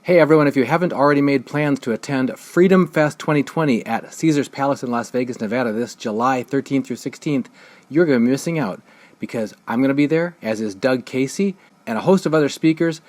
Hey everyone, if you haven't already made plans to attend Freedom Fest 2020 at Caesar's Palace in Las Vegas, Nevada this July 13th through 16th, you're going to be missing out because I'm going to be there, as is Doug Casey, and a host of other speakers.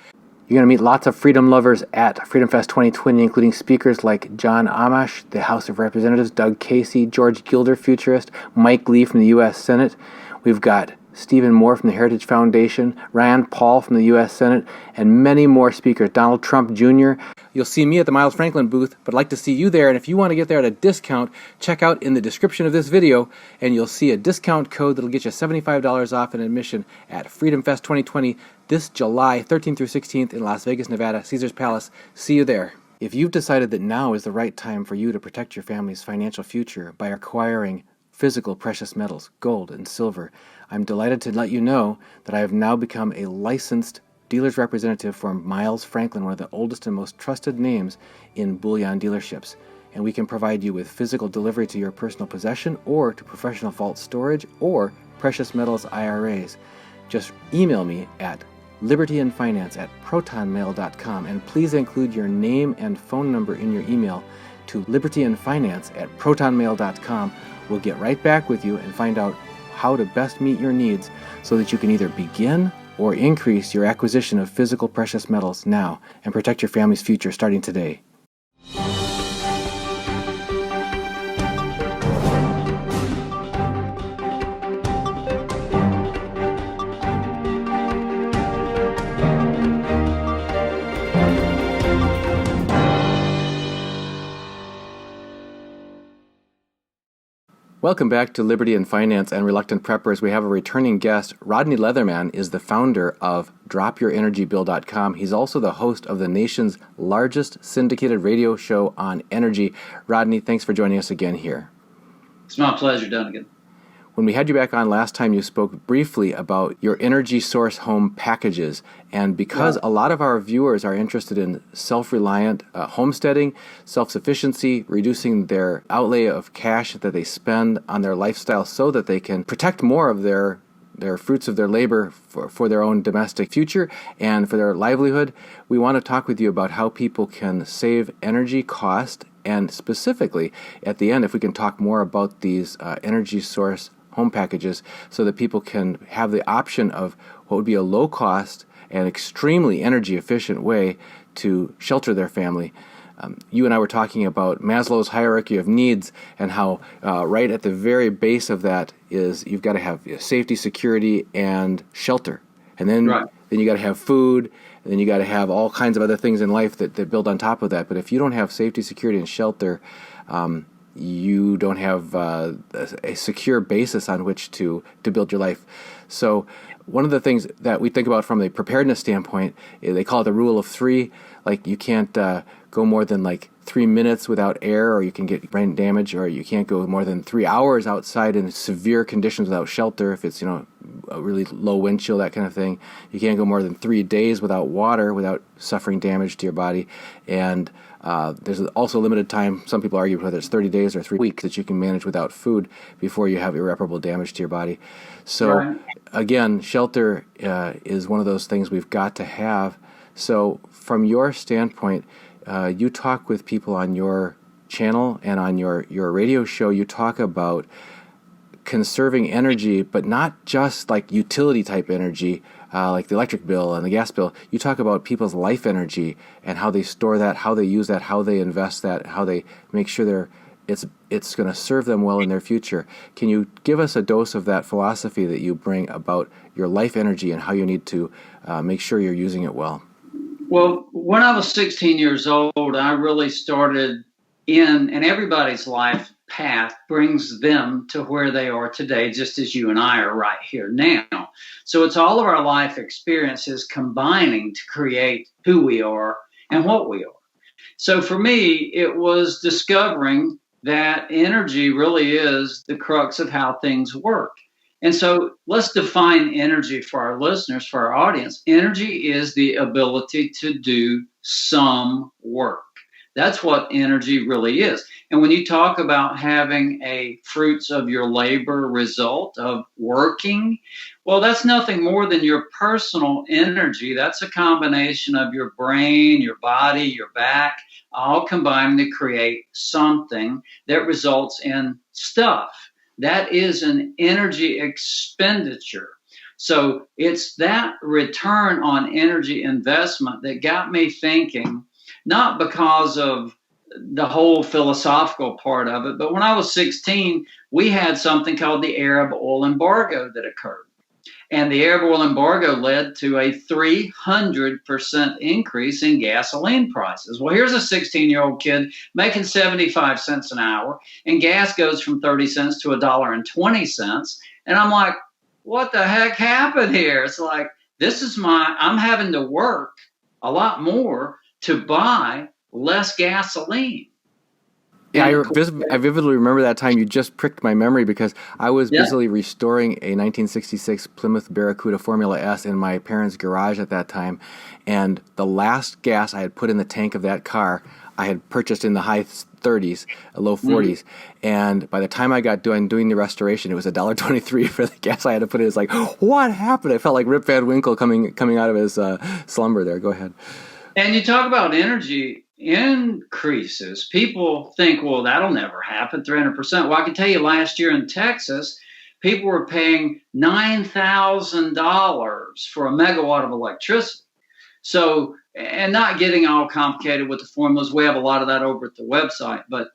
You're going to meet lots of freedom lovers at Freedom Fest 2020, including speakers like John Amash, the House of Representatives, Doug Casey, George Gilder, futurist, Mike Lee from the U.S. Senate. We've got Stephen Moore from the Heritage Foundation, Rand Paul from the U.S. Senate, and many more speakers, Donald Trump Jr. You'll see me at the Miles Franklin booth, but I'd like to see you there, and if you want to get there at a discount, check out in the description of this video, and you'll see a discount code that'll get you $75 off an admission at Freedom Fest 2020 this July 13th through 16th in Las Vegas, Nevada, Caesar's Palace. See you there. If you've decided that now is the right time for you to protect your family's financial future by acquiring physical precious metals, gold and silver, I'm delighted to let you know that I have now become a licensed dealer's representative for Miles Franklin, one of the oldest and most trusted names in bullion dealerships. And we can provide you with physical delivery to your personal possession or to professional vault storage or precious metals IRAs. Just email me at libertyandfinance@protonmail.com, and please include your name and phone number in your email to libertyandfinance@protonmail.com. We'll get right back with you and find out how to best meet your needs so that you can either begin or increase your acquisition of physical precious metals now and protect your family's future starting today. Welcome back to Liberty and Finance and Reluctant Preppers. We have a returning guest. Rodney Leatherman is the founder of DropYourEnergyBill.com. He's also the host of the nation's largest syndicated radio show on energy. Rodney, thanks for joining us again here. It's my pleasure, DUNAGUN. When we had you back on last time, you spoke briefly about your energy source home packages. And because a lot of our viewers are interested in self-reliant homesteading, self-sufficiency, reducing their outlay of cash that they spend on their lifestyle so that they can protect more of their fruits of their labor for their own domestic future and for their livelihood, we want to talk with you about how people can save energy cost, and specifically at the end, if we can talk more about these energy source home packages so that people can have the option of what would be a low cost and extremely energy efficient way to shelter their family. You and I were talking about Maslow's hierarchy of needs and how right at the very base of that is you've got to have safety, security, and shelter. And then you got to have food, and then you got to have all kinds of other things in life that build on top of that. But if you don't have safety, security, and shelter, you don't have a secure basis on which to build your life. So one of the things that we think about from a preparedness standpoint, they call it the rule of three. Like you can't go more than like 3 minutes without air, or you can get brain damage, or you can't go more than 3 hours outside in severe conditions without shelter if it's a really low wind chill, that kind of thing. You can't go more than 3 days without water without suffering damage to your body. And there's also limited time, some people argue whether it's 30 days or 3 weeks, that you can manage without food before you have irreparable damage to your body. So again, shelter is one of those things we've got to have. So from your standpoint, you talk with people on your channel and on your radio show, you talk about conserving energy, but not just like utility type energy, like the electric bill and the gas bill. You talk about people's life energy and how they store that, how they use that, how they invest that, how they make sure it's going to serve them well in their future. Can you give us a dose of that philosophy that you bring about your life energy and how you need to make sure you're using it well? Well, when I was 16 years old, I really started and everybody's life path brings them to where they are today, just as you and I are right here now. So it's all of our life experiences combining to create who we are and what we are. So for me, it was discovering that energy really is the crux of how things work. And so let's define energy for our listeners, for our audience. Energy is the ability to do some work. That's what energy really is. And when you talk about having a fruits of your labor result of working, well, that's nothing more than your personal energy. That's a combination of your brain, your body, your back, all combining to create something that results in stuff. That is an energy expenditure. So it's that return on energy investment that got me thinking, not because of the whole philosophical part of it, but when I was 16, we had something called the Arab oil embargo that occurred. And the Arab oil embargo led to a 300% increase in gasoline prices. Well, here's a 16-year-old kid making 75 cents an hour, and gas goes from 30 cents to $1.20. And I'm like, what the heck happened here? It's like, I'm having to work a lot more to buy less gasoline. Yeah, I vividly remember that time. You just pricked my memory because I was busily restoring a 1966 Plymouth Barracuda Formula S in my parents' garage at that time, and the last gas I had put in the tank of that car, I had purchased in the high 30s, low 40s, and by the time I got doing the restoration, it was $1.23 for the gas I had to put in. It's like, what happened? I felt like Rip Van Winkle coming out of his slumber there. Go ahead. And you talk about energy increases. People think, well, that'll never happen, 300%. Well, I can tell you last year in Texas, people were paying $9,000 for a megawatt of electricity. So, and not getting all complicated with the formulas, we have a lot of that over at the website, but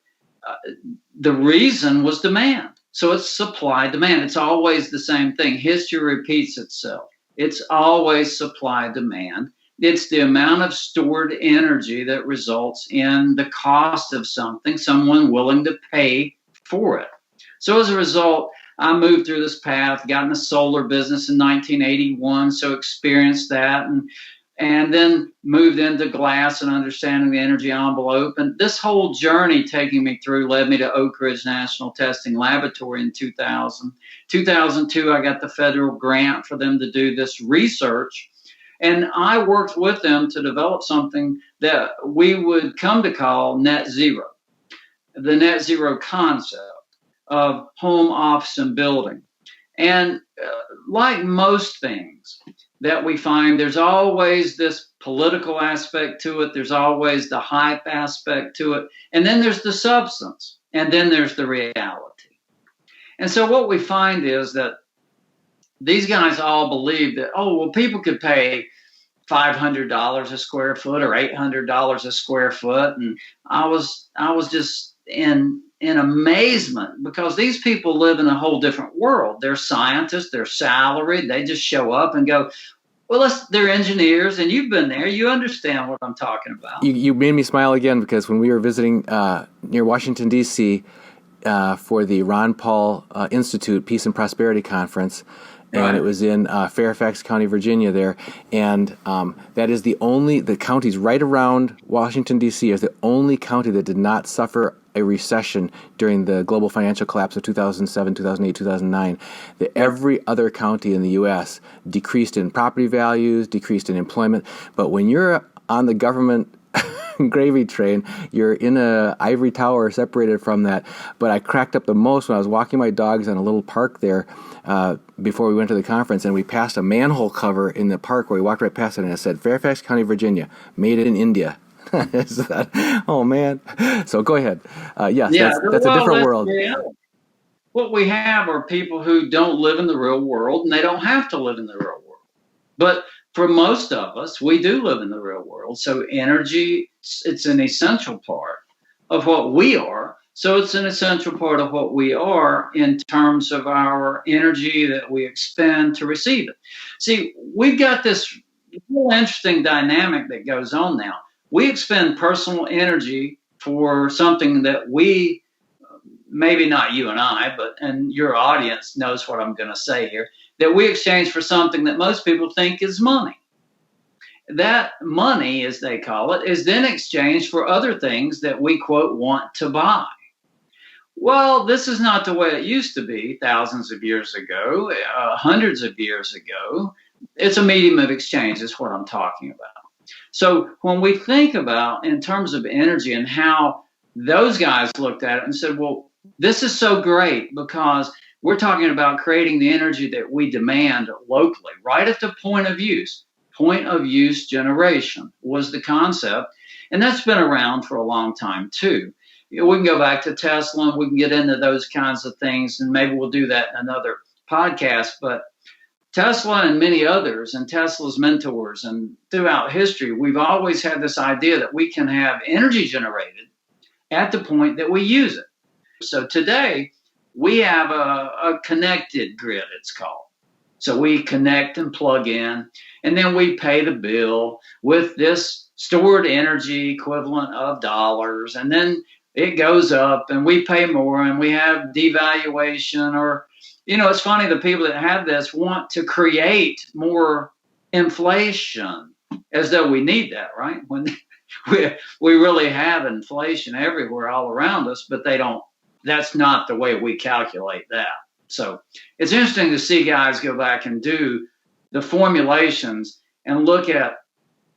the reason was demand. So it's supply, demand. It's always the same thing. History repeats itself. It's always supply, demand. It's the amount of stored energy that results in the cost of something, someone willing to pay for it. So as a result, I moved through this path, got in the solar business in 1981, so experienced that, and then moved into glass and understanding the energy envelope. And this whole journey taking me through led me to Oak Ridge National Testing Laboratory in 2000. 2002, I got the federal grant for them to do this research. And I worked with them to develop something that we would come to call net zero, the net zero concept of home, office, and building. And like most things that we find, there's always this political aspect to it. There's always the hype aspect to it. And then there's the substance. And then there's the reality. And so what we find is that these guys all believe that, oh, well, people could pay $500 a square foot or $800 a square foot. And I was just in amazement because these people live in a whole different world. They're scientists, they're salaried, they just show up and go, well, they're engineers, and you've been there. You understand what I'm talking about. You made me smile again because when we were visiting near Washington, D.C. For the Ron Paul Institute Peace and Prosperity Conference, and it was in Fairfax County, Virginia there. And that is the counties right around Washington, D.C. is the only county that did not suffer a recession during the global financial collapse of 2007, 2008, 2009. Every other county in the U.S. decreased in property values, decreased in employment. But when you're on the government gravy train, you're in a ivory tower separated from that. But I cracked up the most when I was walking my dogs on a little park there before we went to the conference, and we passed a manhole cover in the park where we walked right past it, and it said Fairfax County, Virginia, made in India. Oh man! So go ahead. Yes, that's a different world. What we have are people who don't live in the real world, and they don't have to live in the real world. But for most of us, we do live in the real world. So energy, it's an essential part of what we are. So it's an essential part of what we are in terms of our energy that we expend to receive it. See, we've got this real interesting dynamic that goes on now. We expend personal energy for something that we, maybe not you and I, and your audience knows what I'm going to say here, that we exchange for something that most people think is money. That money, as they call it, is then exchanged for other things that we, quote, want to buy. Well, this is not the way it used to be thousands of years ago, hundreds of years ago. It's a medium of exchange is what I'm talking about. So when we think about in terms of energy and how those guys looked at it and said, well, this is so great because we're talking about creating the energy that we demand locally, right at the point of use. Point of use generation was the concept. And that's been around for a long time, too. We can go back to Tesla and we can get into those kinds of things. And maybe we'll do that in another podcast. But Tesla and many others and Tesla's mentors and throughout history, we've always had this idea that we can have energy generated at the point that we use it. So today we have a connected grid, it's called. So we connect and plug in, and then we pay the bill with this stored energy equivalent of dollars. And then it goes up and we pay more and we have devaluation or, it's funny, the people that have this want to create more inflation as though we need that, right? When we really have inflation everywhere all around us, but that's not the way we calculate that. So it's interesting to see guys go back and do the formulations and look at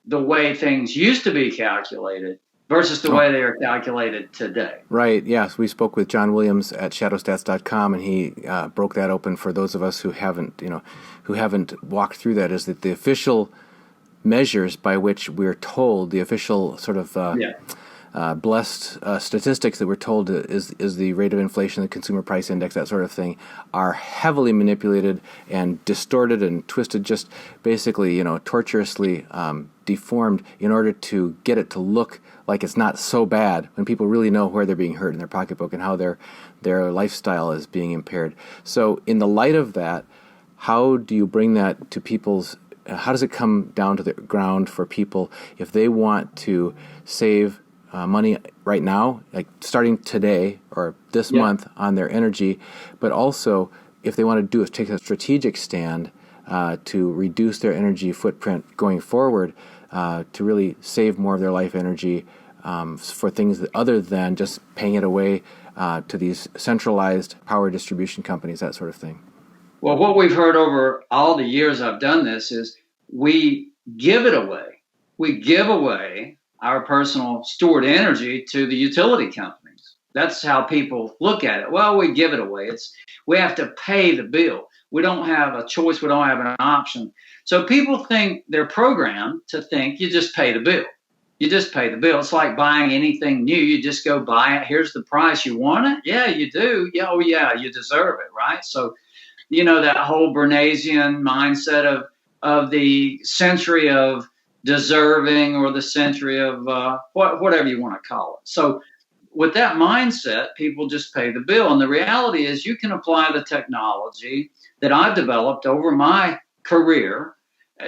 the way things used to be calculated versus the way they are calculated today. Right, yes. We spoke with John Williams at shadowstats.com, and he broke that open for those of us who haven't walked through that, is that the official measures by which we're told, the official sort of blessed statistics that we're told is the rate of inflation, the consumer price index, that sort of thing, are heavily manipulated and distorted and twisted, just basically, tortuously deformed in order to get it to look like it's not so bad when people really know where they're being hurt in their pocketbook and how their lifestyle is being impaired. So in the light of that, how do you bring that to people's, how does it come down to the ground for people if they want to save money right now, like starting today or this month on their energy, but also if they want to take a strategic stand to reduce their energy footprint going forward, to really save more of their life energy for things other than just paying it away to these centralized power distribution companies, that sort of thing? Well, what we've heard over all the years I've done this is we give it away. We give away our personal stored energy to the utility companies. That's how people look at it. Well, we give it away. We have to pay the bill. We don't have a choice. We don't have an option. So people think they're programmed to think you just pay the bill. You just pay the bill. It's like buying anything new. You just go buy it. Here's the price. You want it? Yeah, you do. Yeah, oh yeah, you deserve it, right? So, that whole Bernaysian mindset of the century of deserving or the century of whatever you want to call it. So with that mindset, people just pay the bill. And the reality is you can apply the technology that I've developed over my career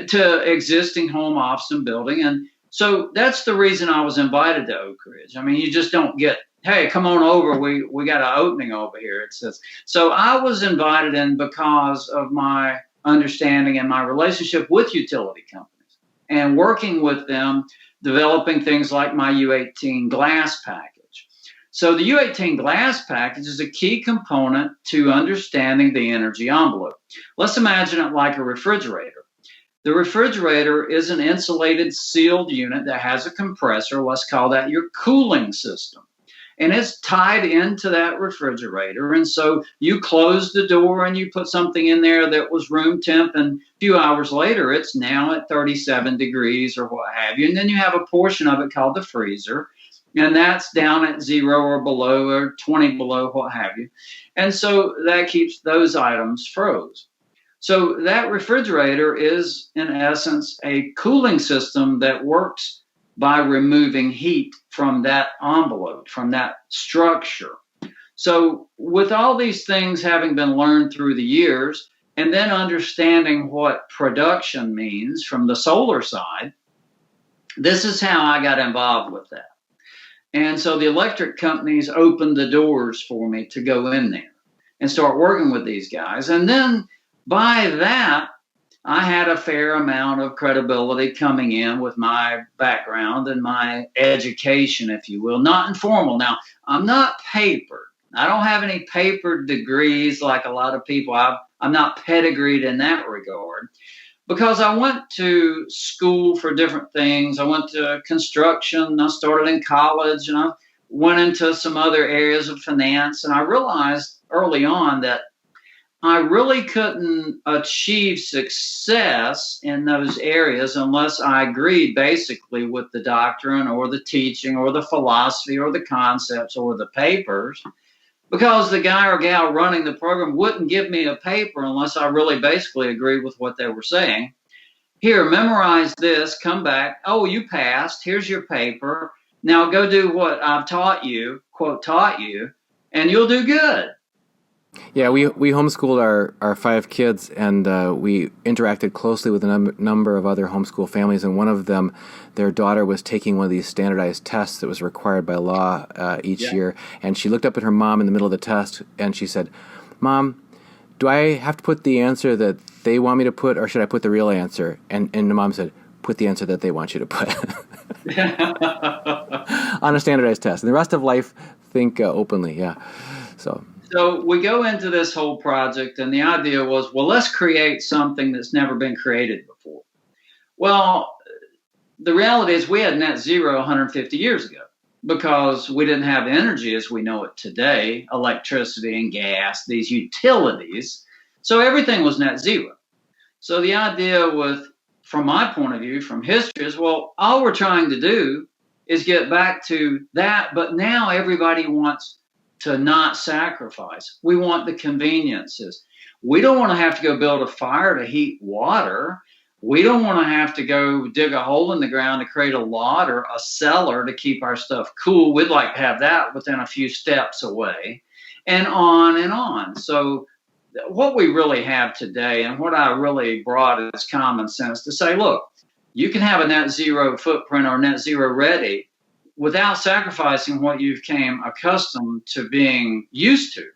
to existing home, office, and building. And so that's the reason I was invited to Oak Ridge. I mean, you just don't get, hey, come on over. We got an opening over here. It says. So I was invited in because of my understanding and my relationship with utility companies and working with them, developing things like my U18 glass package. So the U18 glass package is a key component to understanding the energy envelope. Let's imagine it like a refrigerator. The refrigerator is an insulated, sealed unit that has a compressor. Let's call that your cooling system. And it's tied into that refrigerator. And so you close the door and you put something in there that was room temp, and a few hours later, it's now at 37 degrees or what have you. And then you have a portion of it called the freezer, and that's down at 0 or below or 20 below, what have you. And so that keeps those items froze. So that refrigerator is, in essence, a cooling system that works by removing heat from that envelope, from that structure. So with all these things having been learned through the years, and then understanding what production means from the solar side, this is how I got involved with that. And so the electric companies opened the doors for me to go in there and start working with these guys. And then by that, I had a fair amount of credibility coming in with my background and my education, if you will, not informal. Now, I'm not papered. I don't have any papered degrees like a lot of people. I'm not pedigreed in that regard. because I went to school for different things. I went to construction. I started in college, and I went into some other areas of finance. And I realized early on that I really couldn't achieve success in those areas unless I agreed basically with the doctrine or the teaching or the philosophy or the concepts or the papers, because the guy or gal running the program wouldn't give me a paper unless I really basically agreed with what they were saying. Here, memorize this, come back. Oh, you passed. Here's your paper. Now go do what I've taught you, quote, taught you, and you'll do good. Yeah, we homeschooled our 5 kids, and we interacted closely with a number of other homeschool families, and one of them, their daughter was taking one of these standardized tests that was required by law each year, and she looked up at her mom in the middle of the test, and she said, "Mom, do I have to put the answer that they want me to put, or should I put the real answer?" And the mom said, "Put the answer that they want you to put." On a standardized test. And the rest of life, think openly, yeah. So we go into this whole project, and the idea was, well, let's create something that's never been created before. Well, the reality is we had net zero 150 years ago because we didn't have energy as we know it today, electricity and gas, these utilities. So everything was net zero. So the idea from my point of view, from history, is, well, all we're trying to do is get back to that, but now everybody wants to not sacrifice. We want the conveniences. We don't want to have to go build a fire to heat water. We don't want to have to go dig a hole in the ground to create a lot or a cellar to keep our stuff cool. We'd like to have that within a few steps away, and on and on. So what we really have today, and what I really brought, is common sense to say, look, you can have a net zero footprint or net zero ready without sacrificing what you've came accustomed to being used to,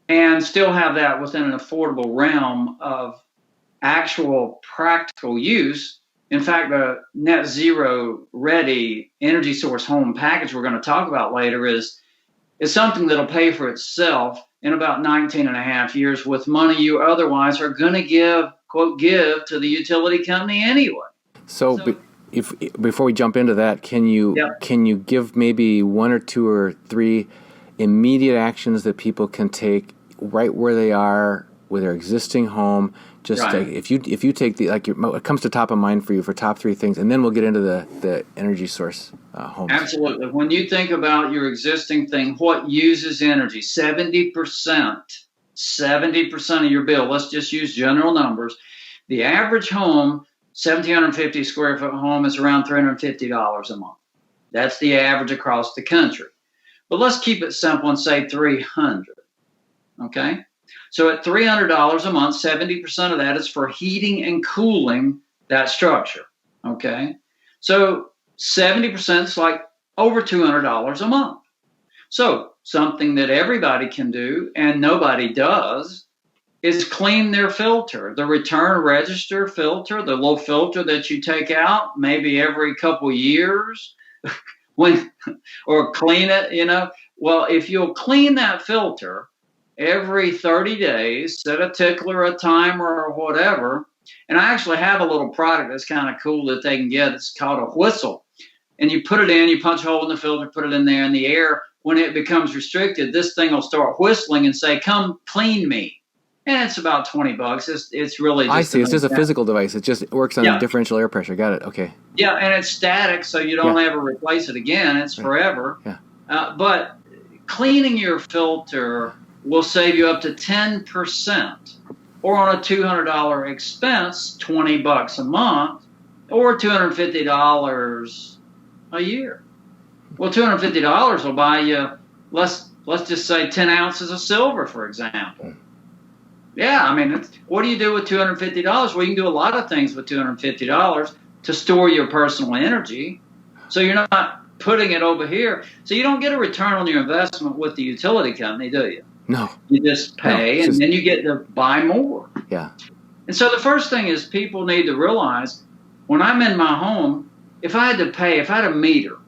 and still have that within an affordable realm of actual practical use. In fact, the net zero ready energy source home package we're going to talk about later is something that'll pay for itself in about 19 and a half years with money you otherwise are going to give to the utility company anyway. If before we jump into that, can you give maybe 1 or 2 or 3 immediate actions that people can take right where they are with their existing home? Just if you take what comes to top of mind for you for top 3 things, and then we'll get into the energy source homes. Absolutely. When you think about your existing thing, what uses energy? 70% of your bill. Let's just use general numbers. The average home, 1,750 square foot home, is around $350 a month. That's the average across the country. But let's keep it simple and say $300. Okay? So at $300 a month, 70% of that is for heating and cooling that structure. Okay? So 70% is like over $200 a month. So something that everybody can do and nobody does is clean their filter, the return register filter, the little filter that you take out maybe every couple years or clean it, Well, if you'll clean that filter every 30 days, set a tickler, a timer, or whatever. And I actually have a little product that's kind of cool that they can get. It's called a whistle. And you put it in, you punch a hole in the filter, put it in there, in the air. When it becomes restricted, this thing will start whistling and say, "Come clean me." And it's about $20. It's really just... I see. It's just a physical device. It just works on differential air pressure. Got it. Okay. Yeah, and it's static, so you don't ever replace it again. It's forever. Yeah. But cleaning your filter will save you up to 10%, or on a $200 expense, $20 a month, or $250 a year. Well, $250 will buy you, let's just say 10 ounces of silver, for example. Yeah, I mean, what do you do with $250? Well, you can do a lot of things with $250 to store your personal energy. So you're not putting it over here. So you don't get a return on your investment with the utility company, do you? No. You just pay, and then you get to buy more. Yeah. And so the first thing is people need to realize, when I'm in my home, if I had a meter,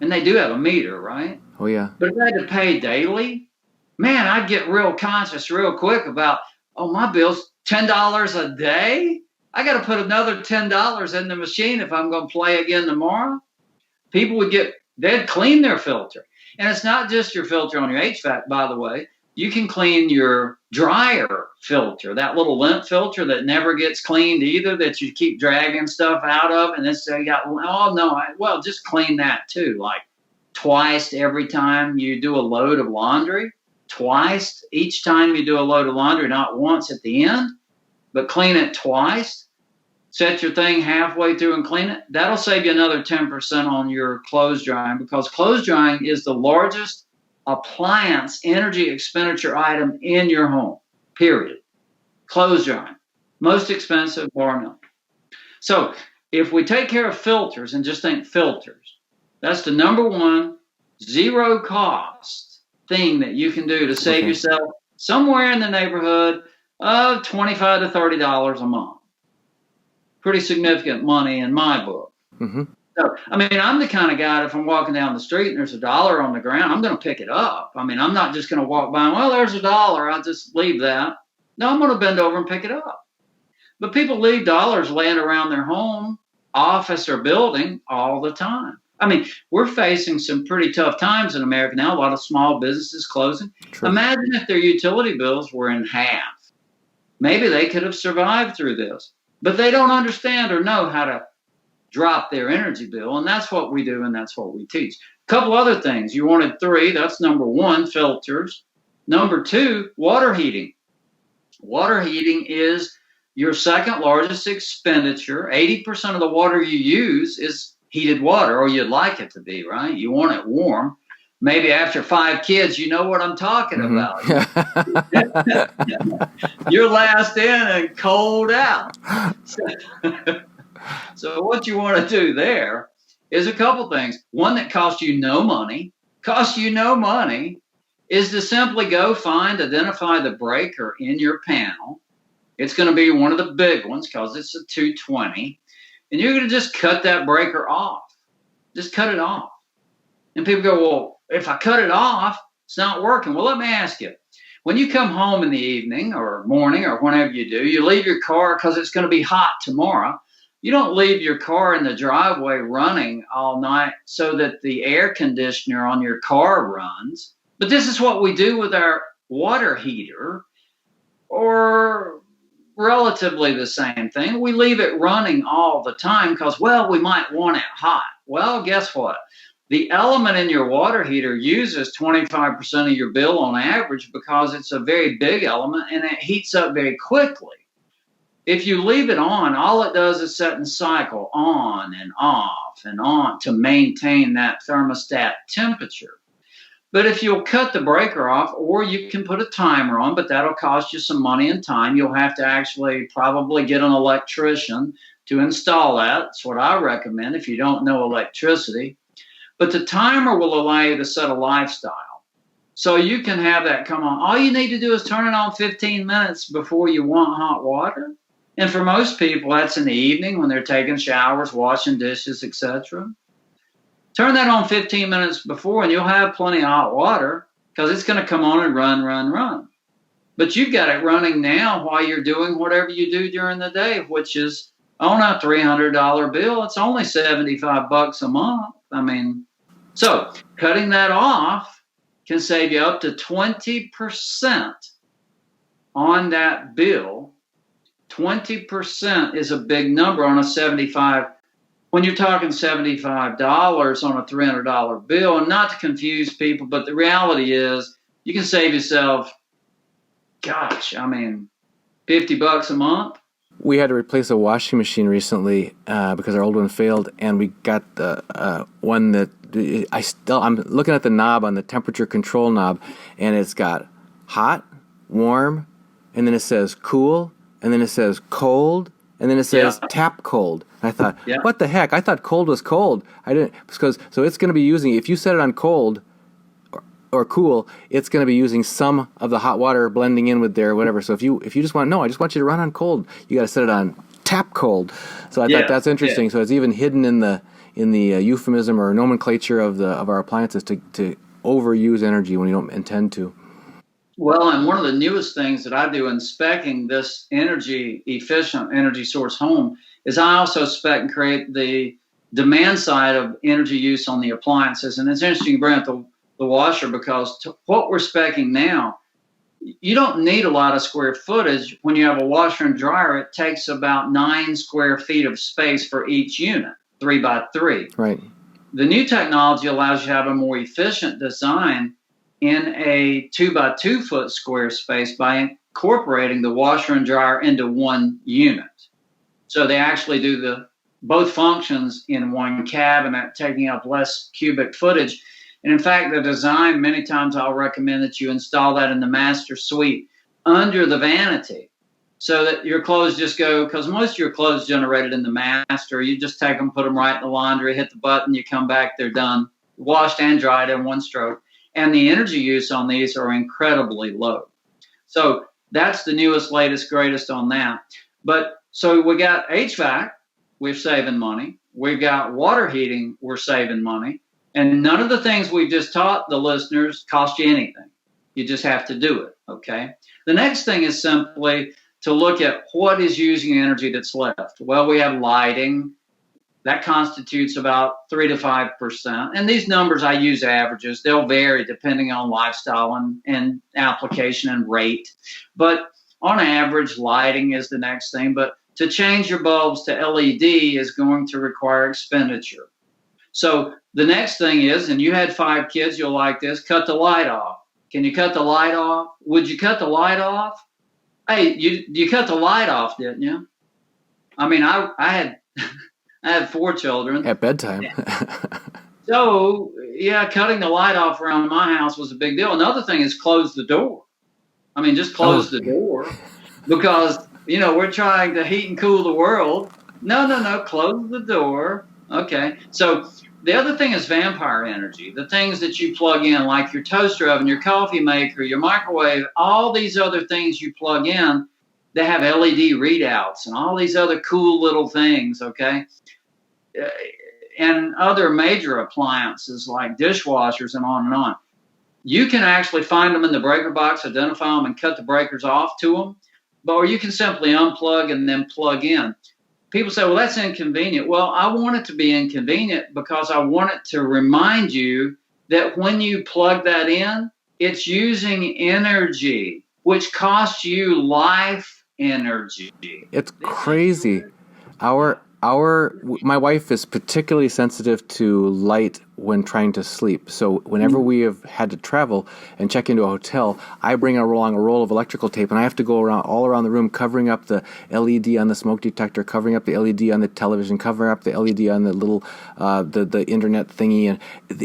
and they do have a meter, right? Oh, yeah. But if I had to pay daily, man, I'd get real conscious real quick about, my bill's $10 a day? I got to put another $10 in the machine if I'm going to play again tomorrow. People they'd clean their filter. And it's not just your filter on your HVAC, by the way. You can clean your dryer filter, that little lint filter that never gets cleaned either, that you keep dragging stuff out of. And then you got, just clean that too. Like twice every time you do a load of laundry, twice each time you do a load of laundry, not once at the end, but clean it twice. Set your thing halfway through and clean it. That'll save you another 10% on your clothes drying, because clothes drying is the largest appliance energy expenditure item in your home, period. Clothes drying. Most expensive, bar none. So if we take care of filters and just think filters, that's the number one zero cost thing that you can do to save yourself somewhere in the neighborhood of $25 to $30 a month. Pretty significant money in my book. Mm-hmm. So, I mean, I'm the kind of guy that if I'm walking down the street and there's $1 on the ground, I'm going to pick it up. I mean, I'm not just going to walk by and, well, there's $1, I'll just leave that. No, I'm going to bend over and pick it up. But people leave dollars laying around their home, office, or building all the time. I mean, we're facing some pretty tough times in America now. A lot of small businesses closing. True. Imagine if their utility bills were in half. Maybe they could have survived through this. But they don't understand or know how to drop their energy bill. And that's what we do, and that's what we teach. A couple other things. You wanted 3. That's number 1, filters. Number 2, water heating. Water heating is your second largest expenditure. 80% of the water you use is heated water, or you'd like it to be, right? You want it warm. Maybe after 5 kids, you know what I'm talking about. You're last in and cold out. So what you want to do there is a couple things. One that costs you no money, is to simply go identify the breaker in your panel. It's going to be one of the big ones because it's a 220. And you're going to just cut that breaker off. Just cut it off. And people go, well, if I cut it off, it's not working. Well, let me ask you. When you come home in the evening or morning or whenever you do, you leave your car because it's going to be hot tomorrow. You don't leave your car in the driveway running all night so that the air conditioner on your car runs. But this is what we do with our water heater, or relatively the same thing. We leave it running all the time because, well, we might want it hot. Well, guess what? The element in your water heater uses 25% of your bill on average because it's a very big element and it heats up very quickly. If you leave it on, all it does is set and cycle on and off and on to maintain that thermostat temperature. But if you'll cut the breaker off, or you can put a timer on, but that'll cost you some money and time. You'll have to actually probably get an electrician to install that. That's what I recommend if you don't know electricity. But the timer will allow you to set a lifestyle. So you can have that come on. All you need to do is turn it on 15 minutes before you want hot water. And for most people, that's in the evening when they're taking showers, washing dishes, etc. Turn that on 15 minutes before and you'll have plenty of hot water because it's going to come on and run. But you've got it running now while you're doing whatever you do during the day, which is on a $300 bill. It's only $75 a month. I mean, so cutting that off can save you up to 20% on that bill. 20% is a big number on a $75. When you're talking $75 on a $300 bill, and not to confuse people, but the reality is you can save yourself, $50 a month. We had to replace a washing machine recently because our old one failed, and we got the one that I'm looking at the knob on the temperature control knob, and it's got hot, warm, and then it says cool, and then it says cold, and then it says tap cold. And I thought, what the heck? I thought cold was cold. I didn't, because so it's going to be using, if you set it on cold or cool, it's going to be using some of the hot water blending in with there or whatever. So if you just want, no, I just want you to run on cold, you got to set it on tap cold. So I thought that's interesting. So it's even hidden in the euphemism or nomenclature of our appliances to overuse energy when you don't intend to. Well, and one of the newest things that I do in speccing this energy efficient energy source home is I also spec and create the demand side of energy use on the appliances. And it's interesting you bring up the washer, because what we're specking now, you don't need a lot of square footage. When you have a washer and dryer, it takes about 9 square feet of space for each unit, 3 by 3. Right. The new technology allows you to have a more efficient design in a 2 by 2 foot square space by incorporating the washer and dryer into one unit. So they actually do both functions in one cabinet, taking up less cubic footage. And in fact, the design, many times I'll recommend that you install that in the master suite under the vanity, so that your clothes just go, because most of your clothes generated in the master, you just take them, put them right in the laundry, hit the button, you come back, they're done, washed and dried in one stroke. And the energy use on these are incredibly low. So that's the newest, latest, greatest on that. But so we got HVAC, we're saving money. We've got water heating, we're saving money. And none of the things we've just taught the listeners cost you anything. You just have to do it, okay? The next thing is simply to look at what is using energy that's left. Well, we have lighting. That constitutes about 3 to 5%. And these numbers, I use averages. They'll vary depending on lifestyle and application and rate. But on average, lighting is the next thing. But to change your bulbs to LED is going to require expenditure. So the next thing is, and you had 5 kids, you'll like this, cut the light off. Can you cut the light off? Would you cut the light off? Hey, you cut the light off, didn't you? I mean, I had I had 4 children. At bedtime. So, yeah, cutting the light off around my house was a big deal. Another thing is close the door. I mean, just close the door, because, we're trying to heat and cool the world. No, close the door. Okay. So the other thing is vampire energy. The things that you plug in, like your toaster oven, your coffee maker, your microwave, all these other things you plug in, they have LED readouts and all these other cool little things, okay? And other major appliances like dishwashers and on and on. You can actually find them in the breaker box, identify them, and cut the breakers off to them. Or you can simply unplug and then plug in. People say, well, that's inconvenient. Well, I want it to be inconvenient because I want it to remind you that when you plug that in, it's using energy, which costs you life energy. It's crazy. My wife is particularly sensitive to light when trying to sleep. So whenever we have had to travel and check into a hotel, I bring along a roll of electrical tape, and I have to go all around the room covering up the LED on the smoke detector, covering up the LED on the television, covering up the LED on the little the internet thingy. And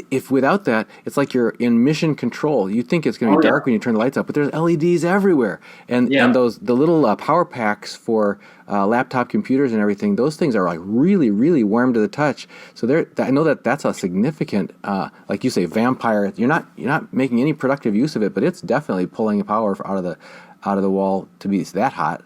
if without that, it's like you're in mission control. You think it's going to be dark when you turn the lights up, but there's LEDs everywhere. And the little power packs for laptop computers and everything, those things are like really, really warm to the touch. So I know that's a significant, like you say, vampire. You're not making any productive use of it, but it's definitely pulling power out of the wall to be that hot.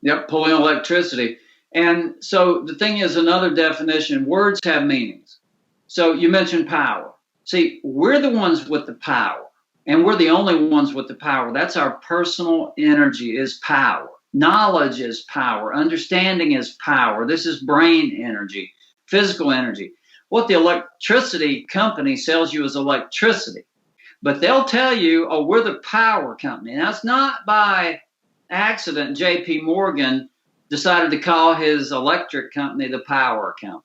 Yep, pulling electricity. And so the thing is, another definition, words have meanings. So you mentioned power. See, we're the ones with the power, and we're the only ones with the power. That's our personal energy is power. Knowledge is power. Understanding is power. This is brain energy, physical energy. What the electricity company sells you is electricity. But they'll tell you, oh, we're the power company. And that's not by accident. J.P. Morgan decided to call his electric company the power company.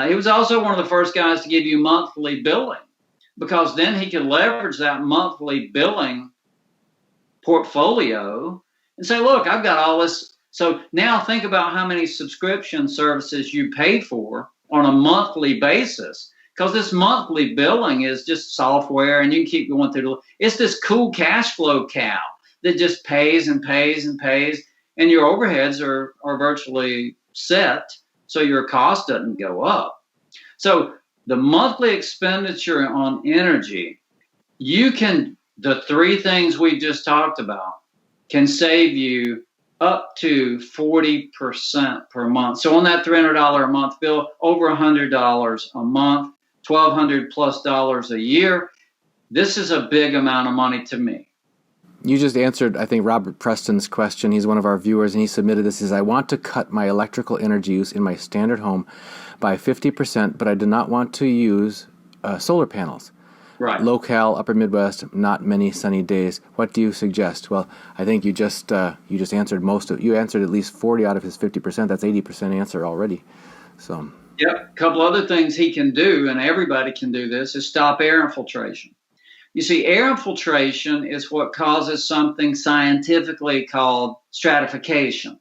He was also one of the first guys to give you monthly billing, because then he could leverage that monthly billing portfolio and say, look, I've got all this. So now think about how many subscription services you pay for on a monthly basis, because this monthly billing is just software, and you can keep going through. It's this cool cash flow cow that just pays and pays and pays, and your overheads are virtually set, so your cost doesn't go up. So the monthly expenditure on energy, the 3 things we just talked about can save you up to 40% per month. So on that $300 a month bill, over $100 a month, $1,200+ a year. This is a big amount of money to me. You just answered, I think, Robert Preston's question. He's one of our viewers, and he submitted this. He says, I want to cut my electrical energy use in my standard home by 50%, but I do not want to use solar panels. Right. Low-cal, upper Midwest, not many sunny days. What do you suggest? Well, I think you just answered most of. You answered at least 40 out of his 50%. That's 80% answer already. So. Yep. A couple other things he can do, and everybody can do this, is stop air infiltration. You see, air infiltration is what causes something scientifically called stratification.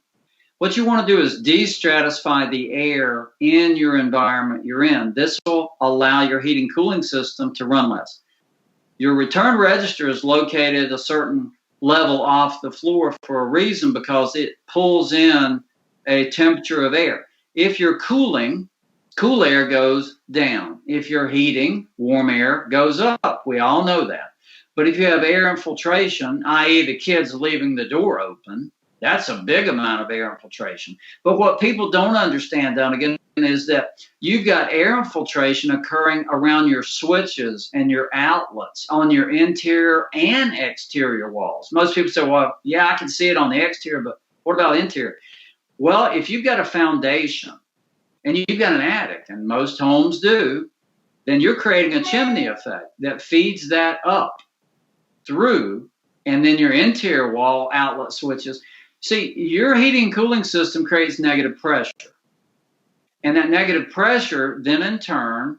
What you want to do is de-stratify the air in your environment you're in. This will allow your heating cooling system to run less. Your return register is located a certain level off the floor for a reason, because it pulls in a temperature of air. If you're cooling, cool air goes down. If you're heating, warm air goes up. We all know that. But if you have air infiltration, i.e. the kids leaving the door open, that's a big amount of air infiltration. But what people don't understand, DUNAGUN, is that you've got air infiltration occurring around your switches and your outlets on your interior and exterior walls. Most people say, well, yeah, I can see it on the exterior, but what about interior? Well, if you've got a foundation and you've got an attic, and most homes do, then you're creating a chimney effect that feeds that up through, and then your interior wall outlet switches. See, your heating and cooling system creates negative pressure. And that negative pressure then in turn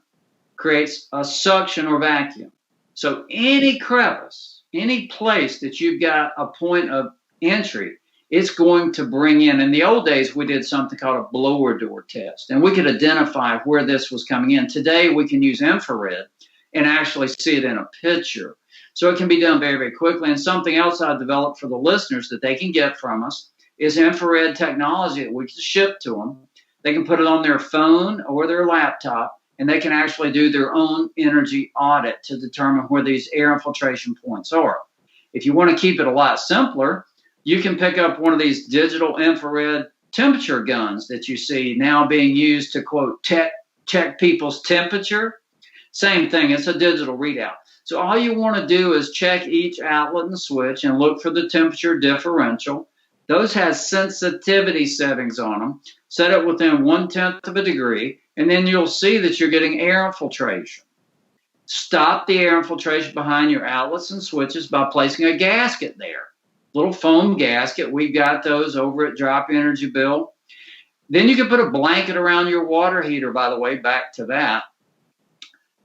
creates a suction or vacuum. So any crevice, any place that you've got a point of entry, it's going to bring in the old days, we did something called a blower door test, and we could identify where this was coming in. Today, we can use infrared and actually see it in a picture. So it can be done very, very quickly. And something else I've developed for the listeners that they can get from us is infrared technology that we can ship to them. They can put it on their phone or their laptop, and they can actually do their own energy audit to determine where these air infiltration points are. If you want to keep it a lot simpler, you can pick up one of these digital infrared temperature guns that you see now being used to, quote, check people's temperature. Same thing, it's a digital readout. So all you want to do is check each outlet and switch and look for the temperature differential. Those has sensitivity settings on them. Set it within 1/10 of a degree, and then you'll see that you're getting air infiltration. Stop the air infiltration behind your outlets and switches by placing a gasket there. Little foam gasket. We've got those over at Drop Energy Bill. Then you can put a blanket around your water heater, by the way, back to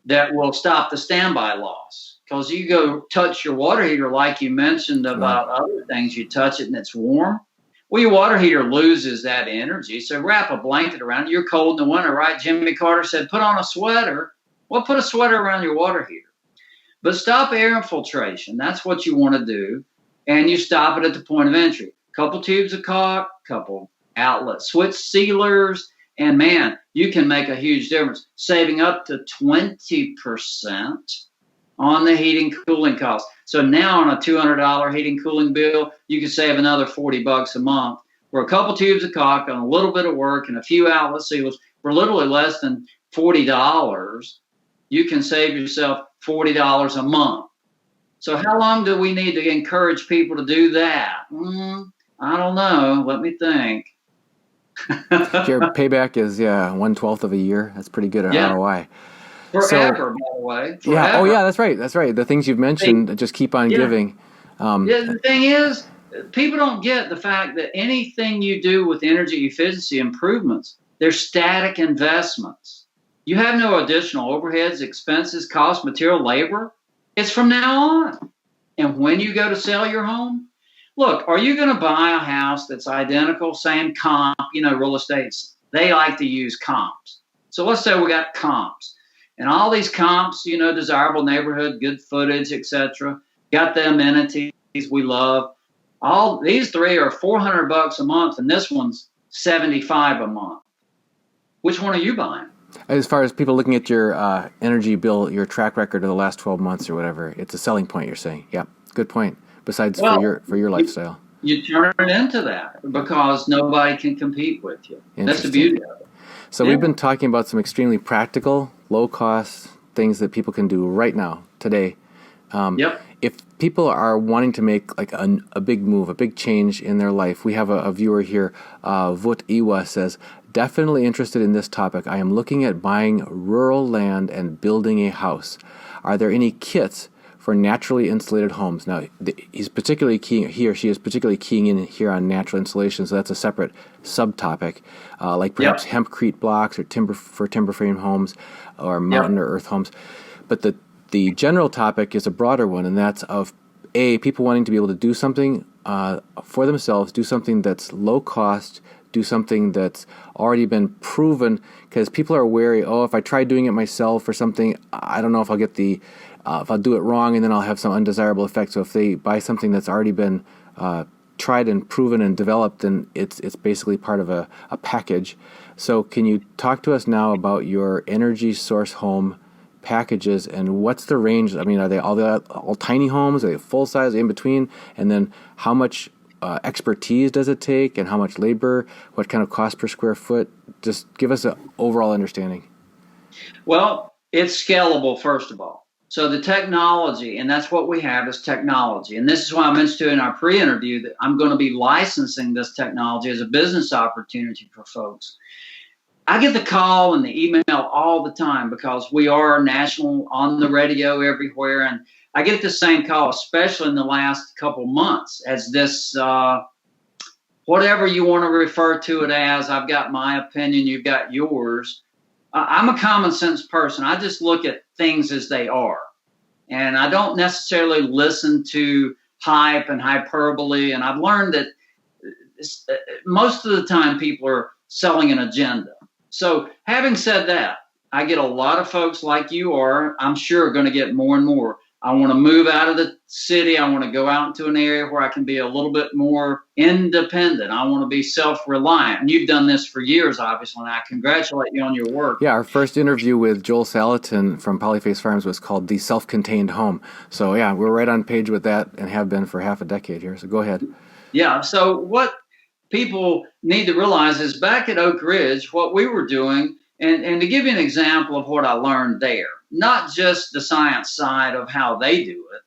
that will stop the standby loss. Because you go touch your water heater, like you mentioned about other things, you touch it and it's warm. Well, your water heater loses that energy. So wrap a blanket around it. You're cold in the winter, right? Jimmy Carter said, put on a sweater. Well, put a sweater around your water heater. But stop air infiltration. That's what you want to do. And you stop it at the point of entry. Couple tubes of caulk, couple outlet switch sealers, and man, you can make a huge difference, saving up to 20% on the heating cooling cost. So now on a $200 heating cooling bill, you can save another $40 a month. For a couple tubes of caulk and a little bit of work and a few outlet sealers, for literally less than $40, you can save yourself $40 a month. So how long do we need to encourage people to do that? I don't know. Let me think. Your payback is 1/12 of a year. That's pretty good at ROI. Forever, by the way. Forever. Yeah. Oh, yeah. That's right. That's right. The things you've mentioned just keep on giving. The thing is, people don't get the fact that anything you do with energy efficiency improvements, they're static investments. You have no additional overheads, expenses, cost, material, labor. It's from now on. And when you go to sell your home, look, are you going to buy a house that's identical, same comp? Real estates, they like to use comps. So let's say we got comps. And all these comps, desirable neighborhood, good footage, etc., got the amenities we love. All these three are $400 a month, and this one's $75 a month. Which one are you buying? As far as people looking at your energy bill, your track record of the last 12 months or whatever, it's a selling point, you're saying. Yeah, good point. Besides for your lifestyle. You turn it into that because nobody can compete with you. That's the beauty of it. So we've been talking about some extremely practical, low-cost things that people can do right now, today, Yep. If people are wanting to make like a big move, a big change in their life, we have a viewer here, Vut Iwa says, definitely interested in this topic. I am looking at buying rural land and building a house. Are there any kits for naturally insulated homes? Now, he's particularly keying, he or she is particularly keying in here on natural insulation, so that's a separate subtopic, like perhaps hempcrete blocks or timber frame homes or mountain or earth homes. But the general topic is a broader one, and that's of people wanting to be able to do something for themselves, do something that's low cost, do something that's already been proven, because people are wary, if I try doing it myself or something, I don't know if I'll get if I'll do it wrong and then I'll have some undesirable effect. So if they buy something that's already been tried and proven and developed, then it's basically part of a package. So can you talk to us now about your energy source home packages, and what's the range? I mean, are they all tiny homes? Are they full size, in between? And then how much expertise does it take, and how much labor? What kind of cost per square foot? Just give us an overall understanding. Well, it's scalable, first of all. So the technology, and that's what we have, is technology. And this is why I mentioned in our pre-interview that I'm going to be licensing this technology as a business opportunity for folks. I get the call and the email all the time because we are national, on the radio everywhere. And I get the same call, especially in the last couple months, as this, whatever you want to refer to it as. I've got my opinion, you've got yours. I'm a common sense person. I just look at things as they are. And I don't necessarily listen to hype and hyperbole. And I've learned that most of the time people are selling an agenda. So having said that, I get a lot of folks like you are, I'm sure, going to get more and more. I want to move out of the city. I want to go out into an area where I can be a little bit more independent. I want to be self-reliant. And you've done this for years, obviously, and I congratulate you on your work. Yeah, our first interview with Joel Salatin from Polyface Farms was called The Self-Contained Home. So, yeah, we're right on page with that and have been for half a decade here. So go ahead. Yeah, so what people need to realize is back at Oak Ridge, what we were doing, and to give you an example of what I learned there, not just the science side of how they do it,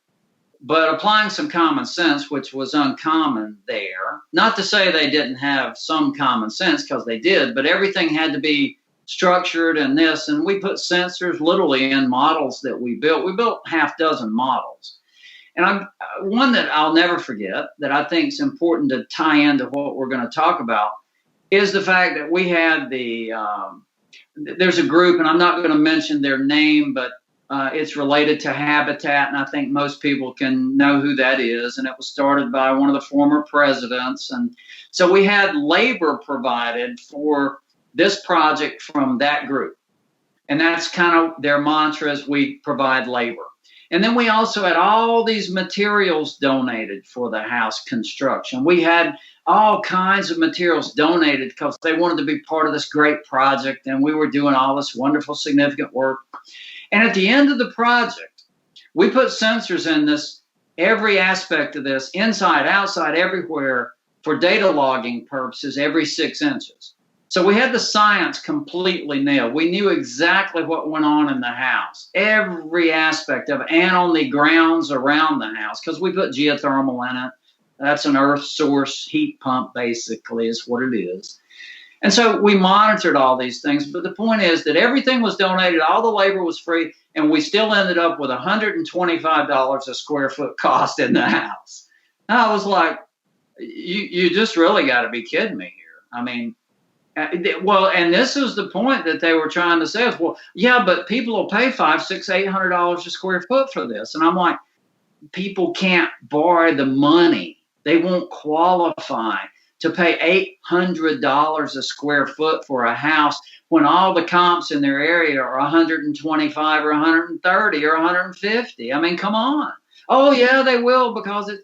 but applying some common sense, which was uncommon there. Not to say they didn't have some common sense, because they did, but everything had to be structured and this, and we put sensors literally in models that we built. We built half dozen models. And one that I'll never forget that I think is important to tie into what we're going to talk about is the fact that we had there's a group, and I'm not going to mention their name, but it's related to Habitat, and I think most people can know who that is. And it was started by one of the former presidents. And so we had labor provided for this project from that group. And that's kind of their mantra, is we provide labor. And then we also had all these materials donated for the house construction. We had all kinds of materials donated because they wanted to be part of this great project, and we were doing all this wonderful, significant work. And at the end of the project, we put sensors in this, every aspect of this, inside, outside, everywhere, for data logging purposes every 6 inches. So we had the science completely nailed. We knew exactly what went on in the house, every aspect of it, and on the grounds around the house, because we put geothermal in it. That's an earth source heat pump, basically, is what it is. And so we monitored all these things. But the point is that everything was donated, all the labor was free, and we still ended up with $125 a square foot cost in the house. And I was like, you just really got to be kidding me here. I mean, well, and this is the point that they were trying to say is, well, yeah, but people will pay $500, $600, $800 a square foot for this. And I'm like, people can't borrow the money. They won't qualify to pay $800 a square foot for a house when all the comps in their area are 125 or 130 or 150. I mean, come on. Oh, yeah, they will, because it.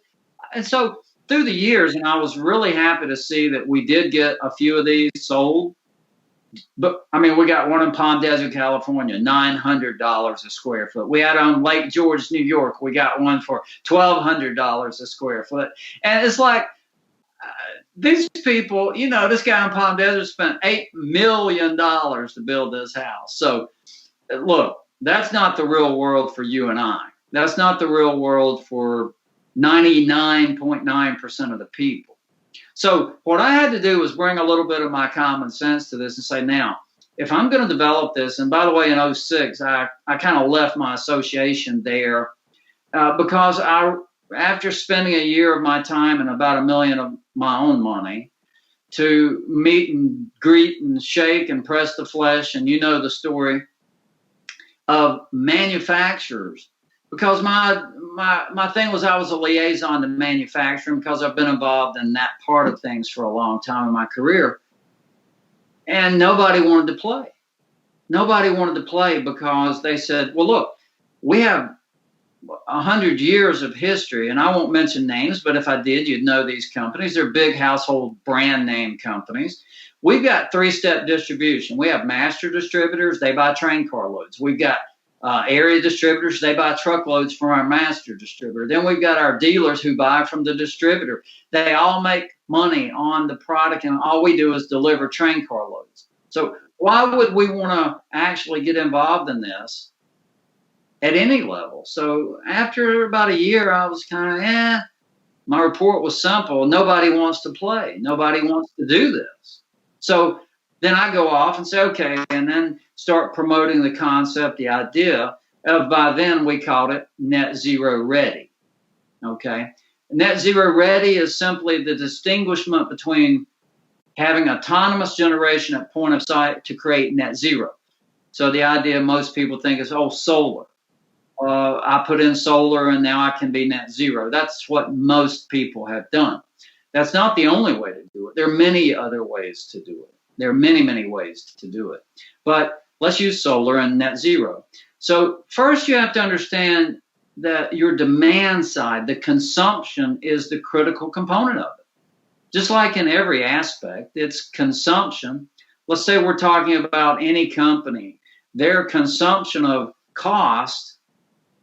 And so through the years, and I was really happy to see that we did get a few of these sold. But I mean, we got one in Palm Desert, California, $900 a square foot. We had on Lake George, New York. We got one for $1,200 a square foot. And it's like, these people, this guy in Palm Desert spent $8 million to build this house. So look, that's not the real world for you and I. That's not the real world for 99.9% of the people. So what I had to do was bring a little bit of my common sense to this and say, now, if I'm going to develop this, and by the way, in 2006, I kind of left my association there because after spending a year of my time and about $1 million of my own money to meet and greet and shake and press the flesh, and you know the story of manufacturers, because my thing was I was a liaison to manufacturing because I've been involved in that part of things for a long time in my career. And nobody wanted to play. Nobody wanted to play because they said, well, look, we have 100 years of history, and I won't mention names, but if I did, you'd know these companies. They're big household brand name companies. We've got 3-step distribution. We have master distributors. They buy train car loads. We've got area distributors. They buy truckloads from our master distributor. Then we've got our dealers who buy from the distributor. They all make money on the product, and all we do is deliver train car loads. So why would we want to actually get involved in this at any level? So after about a year, I was kind of, my report was simple. Nobody wants to play. Nobody wants to do this. So then I go off and say, okay, and then start promoting the concept, the idea of, by then we called it net zero ready. Okay. Net zero ready is simply the distinguishment between having autonomous generation at point of sight to create net zero. So the idea most people think is, oh, solar. I put in solar and now I can be net zero. That's what most people have done. That's not the only way to do it. There are many other ways to do it. There are many, many ways to do it. But let's use solar and net zero. So first you have to understand that your demand side, the consumption, is the critical component of it. Just like in every aspect, it's consumption. Let's say we're talking about any company. Their consumption of cost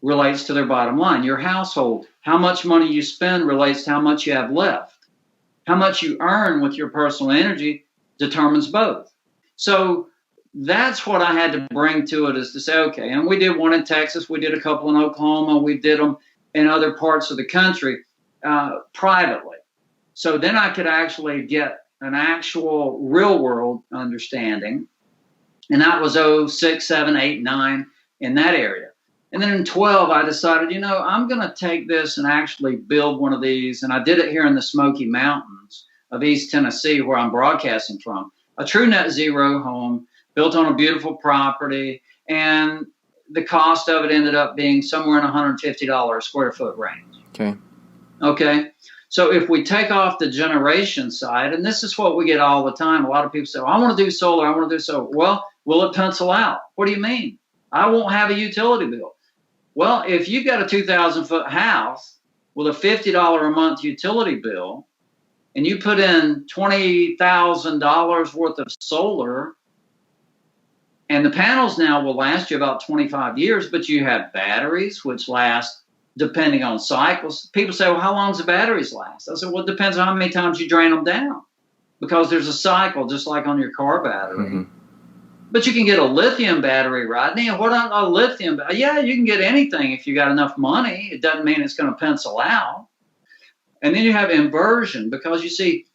relates to their bottom line. Your household, how much money you spend relates to how much you have left. How much you earn with your personal energy determines both. So that's what I had to bring to it, is to say, okay, and we did one in Texas, we did a couple in Oklahoma, we did them in other parts of the country privately. So then I could actually get an actual real world understanding. And that was 06, 7, 8, 9 in that area. And then in 12, I decided, I'm going to take this and actually build one of these. And I did it here in the Smoky Mountains of East Tennessee, where I'm broadcasting from. A true net zero home built on a beautiful property. And the cost of it ended up being somewhere in $150 a square foot range. Okay. So if we take off the generation side, and this is what we get all the time. A lot of people say, I want to do solar. I want to do solar. Well, will it pencil out? What do you mean? I won't have a utility bill. Well, if you've got a 2,000-foot house with a $50 a month utility bill, and you put in $20,000 worth of solar, and the panels now will last you about 25 years, but you have batteries which last, depending on cycles. People say, well, how long does the batteries last? I said, well, it depends on how many times you drain them down, because there's a cycle just like on your car battery. Mm-hmm. But you can get a lithium battery, Rodney. And what a lithium? Yeah, you can get anything if you got enough money. It doesn't mean it's going to pencil out. And then you have inversion, because you see,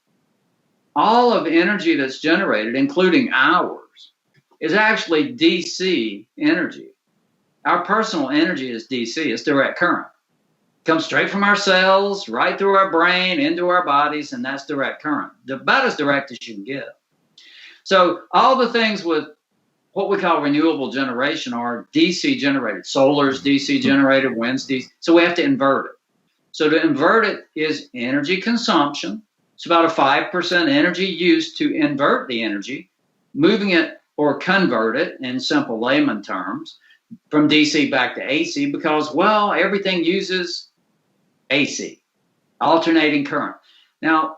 all of energy that's generated, including ours, is actually DC energy. Our personal energy is DC. It's direct current. It comes straight from our cells, right through our brain, into our bodies, and that's direct current. About as direct as you can get. So all the things with what we call renewable generation are DC generated. Solar's DC generated, wind's DC. So we have to invert it. So to invert it is energy consumption. It's about a 5% energy used to invert the energy, moving it or convert it in simple layman terms from DC back to AC, because, well, everything uses AC, alternating current. Now,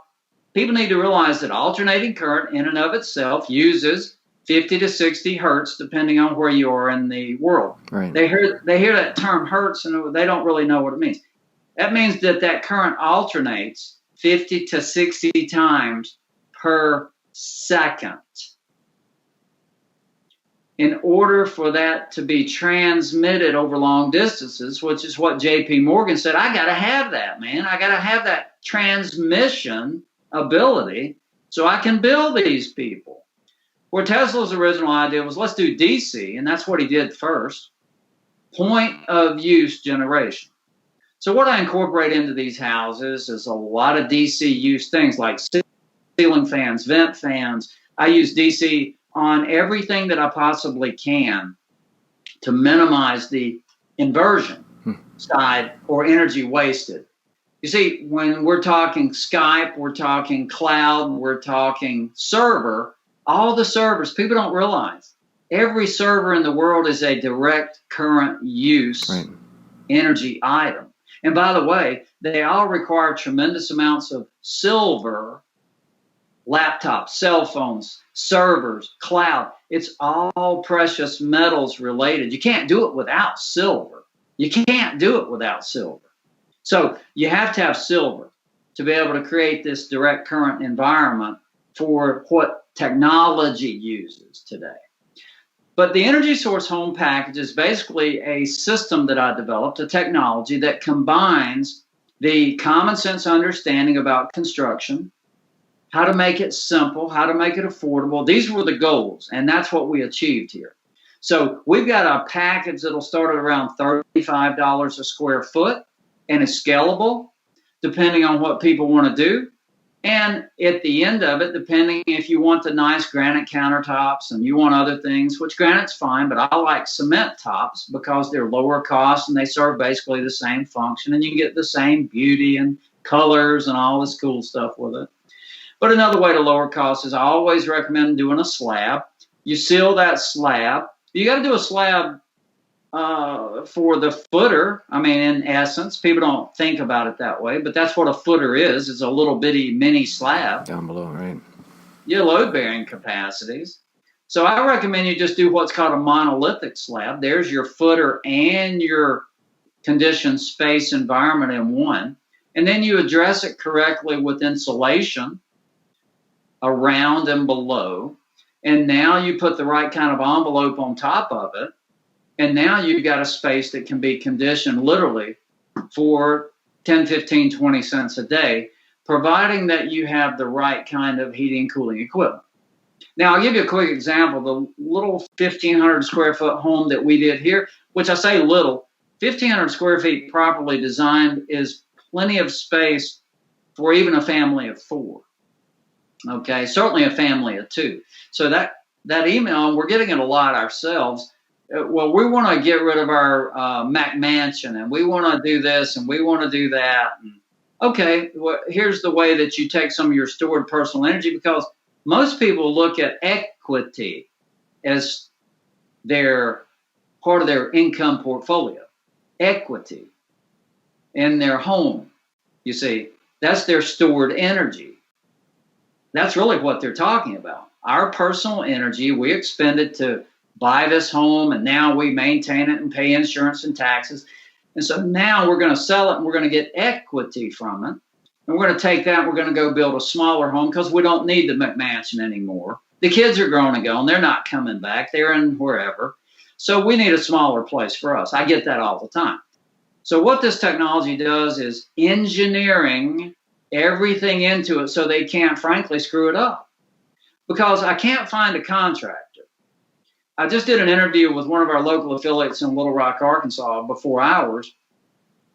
people need to realize that alternating current in and of itself uses 50 to 60 hertz, depending on where you are in the world. Right. They hear that term hertz, and they don't really know what it means. That means that current alternates 50 to 60 times per second. in order for that to be transmitted over long distances, which is what J.P. Morgan said, I got to have that, man. I got to have that transmission ability so I can build these people. Where Tesla's original idea was, let's do DC, and that's what he did first, point of use generation. So what I incorporate into these houses is a lot of DC use things like ceiling fans, vent fans. I use DC on everything that I possibly can to minimize the inversion side or energy wasted. You see, when we're talking Skype, we're talking cloud, we're talking server, all the servers, people don't realize every server in the world is a direct current use energy item. And by the way, they all require tremendous amounts of silver, laptops, cell phones, servers, cloud. It's all precious metals related. You can't do it without silver. You can't do it without silver. So you have to have silver to be able to create this direct current environment for what technology uses today. But the energy source home package is basically a system that I developed, a technology that combines the common sense understanding about construction, how to make it simple, how to make it affordable. These were the goals, and that's what we achieved here. So we've got a package that'll start at around $35 a square foot and is scalable depending on what people want to do. And at the end of it, depending if you want the nice granite countertops and you want other things, which granite's fine, but I like cement tops because they're lower cost and they serve basically the same function and you get the same beauty and colors and all this cool stuff with it. But another way to lower costs is I always recommend doing a slab. You seal that slab. You got to do a slab for the footer. I mean, in essence, people don't think about it that way, but that's what a footer is. It's a little bitty mini slab. Down below, right? Your load-bearing capacities. So I recommend you just do what's called a monolithic slab. There's your footer and your conditioned space environment in one. And then you address it correctly with insulation around and below. And now you put the right kind of envelope on top of it. And now you've got a space that can be conditioned literally for 10, 15, 20 cents a day, providing that you have the right kind of heating and cooling equipment. Now, I'll give you a quick example. The little 1,500 square foot home that we did here, which I say little, 1,500 square feet properly designed is plenty of space for even a family of 4. Okay, certainly a family of 2. So that email, we're getting it a lot ourselves. Well, we want to get rid of our McMansion, and we want to do this, and we want to do that. And, okay, well, here's the way that you take some of your stored personal energy, because most people look at equity as their part of their income portfolio. Equity in their home, you see, that's their stored energy. That's really what they're talking about. Our personal energy, we expend it to buy this home, and now we maintain it and pay insurance and taxes. And so now we're going to sell it, and we're going to get equity from it. And we're going to take that, and we're going to go build a smaller home because we don't need the McMansion anymore. The kids are grown and gone. They're not coming back. They're in wherever. So we need a smaller place for us. I get that all the time. So what this technology does is engineering everything into it so they can't, frankly, screw it up. Because I can't find a contractor. I just did an interview with one of our local affiliates in Little Rock, Arkansas, before ours,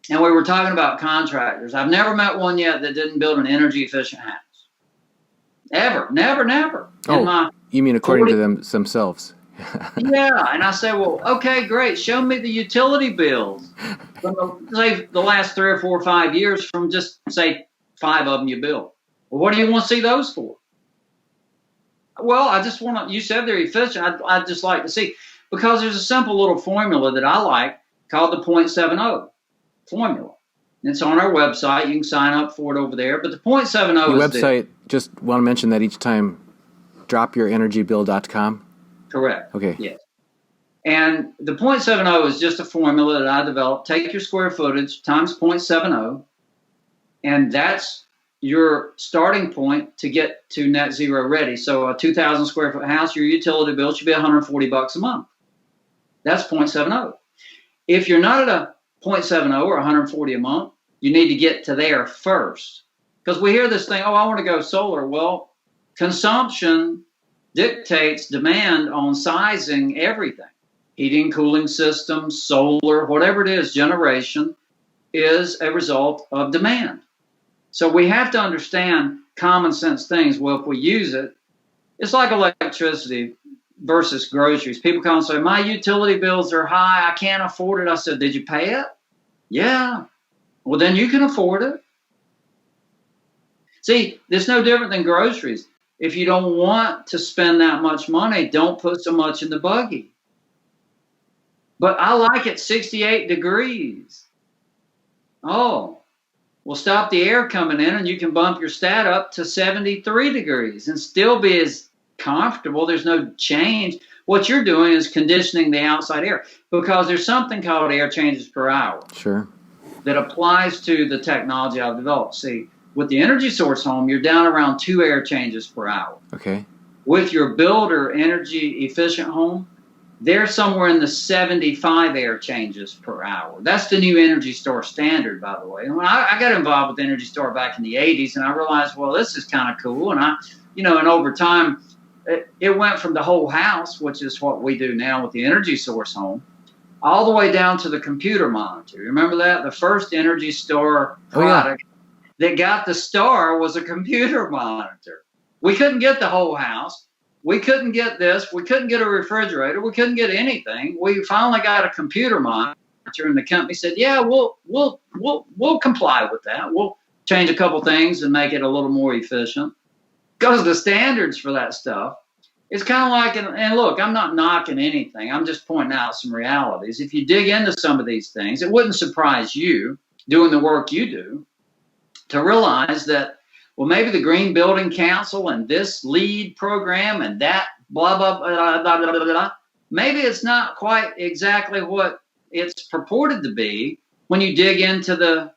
and we were talking about contractors. I've never met one yet that didn't build an energy-efficient house. Ever. Never. Oh, you mean according to themselves? Yeah, and I say, well, okay, great. Show me the utility bills from, say, the last 3 or 4 or 5 years from just, say, 5 of them you built. Well, what do you want to see those for? Well, I just want to, you said they're efficient. I'd just like to see, because there's a simple little formula that I like called the 0.70 formula. It's on our website. You can sign up for it over there. But the 0.70 Your is website, just want to mention that each time, dropyourenergybill.com? Correct. Okay. Yes. And the 0.70 is just a formula that I developed. Take your square footage times 0.70, and that's your starting point to get to net zero ready. So a 2,000 square foot house, your utility bill should be $140 a month. That's 0.70. If you're not at a 0.70 or 140 a month, you need to get to there first. Because we hear this thing, oh, I want to go solar. Well, consumption dictates demand on sizing everything. Heating, cooling systems, solar, whatever it is, generation is a result of demand. So we have to understand common sense things. Well, if we use it, it's like electricity versus groceries. People come and say, my utility bills are high, I can't afford it. I said, did you pay it? Yeah. Well, then you can afford it. See, it's no different than groceries. If you don't want to spend that much money, don't put so much in the buggy. But I like it 68 degrees. Oh, well, stop the air coming in and you can bump your stat up to 73 degrees and still be as comfortable. There's no change. What you're doing is conditioning the outside air, because there's something called air changes per hour. Sure. That applies to the technology I've developed. See, with the energy source home, you're down around 2 air changes per hour. Okay. With your builder energy efficient home, they're somewhere in the 75 air changes per hour. That's the new Energy Star standard, by the way. And when I got involved with Energy Star back in the 80s, and I realized, well, this is kind of cool. And and over time, it went from the whole house, which is what we do now with the Energy Source home, all the way down to the computer monitor. You remember that? The first Energy Star product that got the star was a computer monitor. We couldn't get the whole house. We couldn't get this. We couldn't get a refrigerator. We couldn't get anything. We finally got a computer monitor, and the company said, "Yeah, we'll comply with that. We'll change a couple things and make it a little more efficient." Because the standards for that stuff, it's kind of like, and look, I'm not knocking anything. I'm just pointing out some realities. If you dig into some of these things, it wouldn't surprise you, doing the work you do, to realize that, well, maybe the Green Building Council and this LEED program and that blah, blah, blah, blah, blah, blah, blah, maybe it's not quite exactly what it's purported to be when you dig into the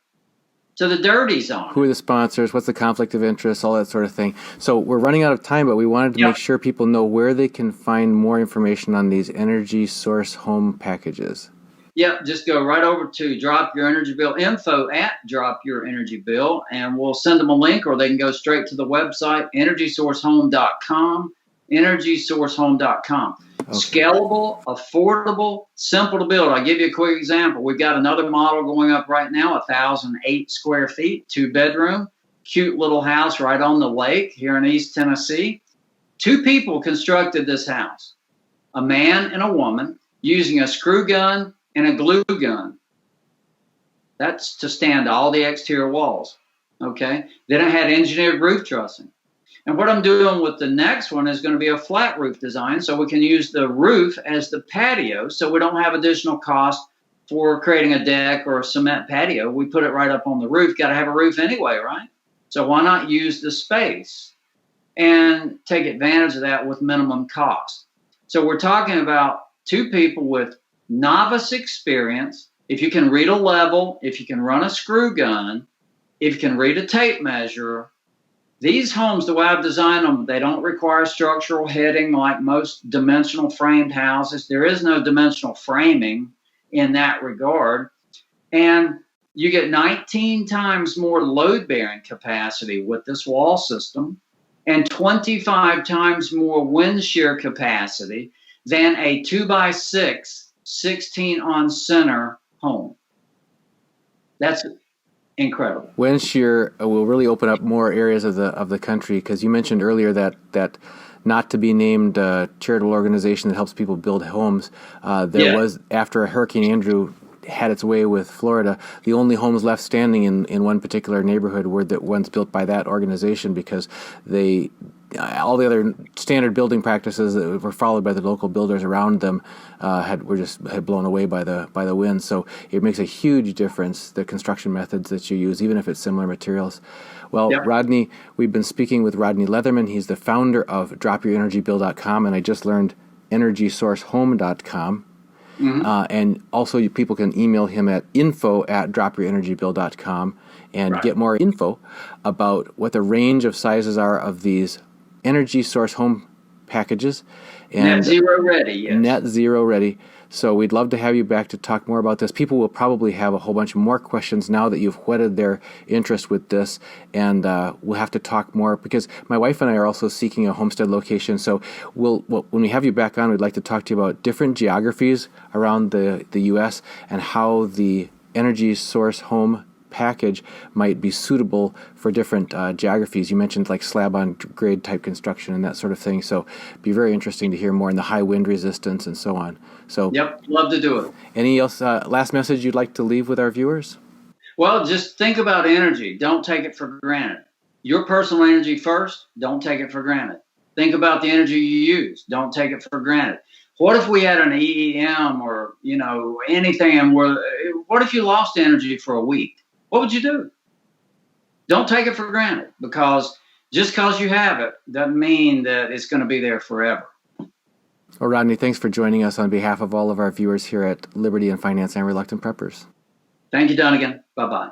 dirties on it. Who are the sponsors? What's the conflict of interest? All that sort of thing. So we're running out of time, but we wanted to make sure people know where they can find more information on these energy source home packages. Yep, just go right over to Drop Your Energy Bill, info at Drop Your Energy Bill, and we'll send them a link, or they can go straight to the website, energysourcehome.com, energysourcehome.com. Okay. Scalable, affordable, simple to build. I'll give you a quick example. We've got another model going up right now, 1,008 square feet, 2-bedroom, cute little house right on the lake here in East Tennessee. 2 people constructed this house, a man and a woman, using a screw gun and a glue gun. That's to stand all the exterior walls, okay? Then I had engineered roof trussing. And what I'm doing with the next one is going to be a flat roof design, so we can use the roof as the patio, so we don't have additional cost for creating a deck or a cement patio. We put it right up on the roof. Got to have a roof anyway, right? So why not use the space and take advantage of that with minimum cost? So we're talking about 2 people with novice experience. If you can read a level, if you can run a screw gun, if you can read a tape measure, these homes, the way I've designed them, they don't require structural heading like most dimensional framed houses. There is no dimensional framing in that regard. And you get 19 times more load-bearing capacity with this wall system and 25 times more wind shear capacity than a 2x6 16 on center home. That's incredible. Wind shear will really open up more areas of the country, because you mentioned earlier that not to be named charitable organization that helps people build homes. There was, after Hurricane Andrew had its way with Florida, the only homes left standing in one particular neighborhood were the ones built by that organization, because all the other standard building practices that were followed by the local builders around them had blown away by the wind. So it makes a huge difference, the construction methods that you use, even if it's similar materials. Well, Rodney, we've been speaking with Rodney Leatherman. He's the founder of DropYourEnergyBill.com, and I just learned EnergySourceHome.com. And also people can email him at info@dropeyorenergybill.com and get more info about what the range of sizes are of these energy source home packages. And net zero ready, yes. Net zero ready. So we'd love to have you back to talk more about this. People will probably have a whole bunch more questions now that you've whetted their interest with this, and we'll have to talk more because my wife and I are also seeking a homestead location. So when we have you back on, we'd like to talk to you about different geographies around the U.S. and how the energy source home package might be suitable for different geographies. You mentioned like slab on grade type construction and that sort of thing. So it'd be very interesting to hear more in the high wind resistance and so on. So yep, love to do it. Any else last message you'd like to leave with our viewers? Well, just think about energy. Don't take it for granted. Your personal energy first. Don't take it for granted. Think about the energy you use. Don't take it for granted. What if we had an EEM or anything? What if you lost energy for a week? What would you do? Don't take it for granted, because just because you have it doesn't mean that it's going to be there forever. Well, Rodney, thanks for joining us on behalf of all of our viewers here at Liberty and Finance and Reluctant Preppers. Thank you, DUNAGUN. Bye-bye.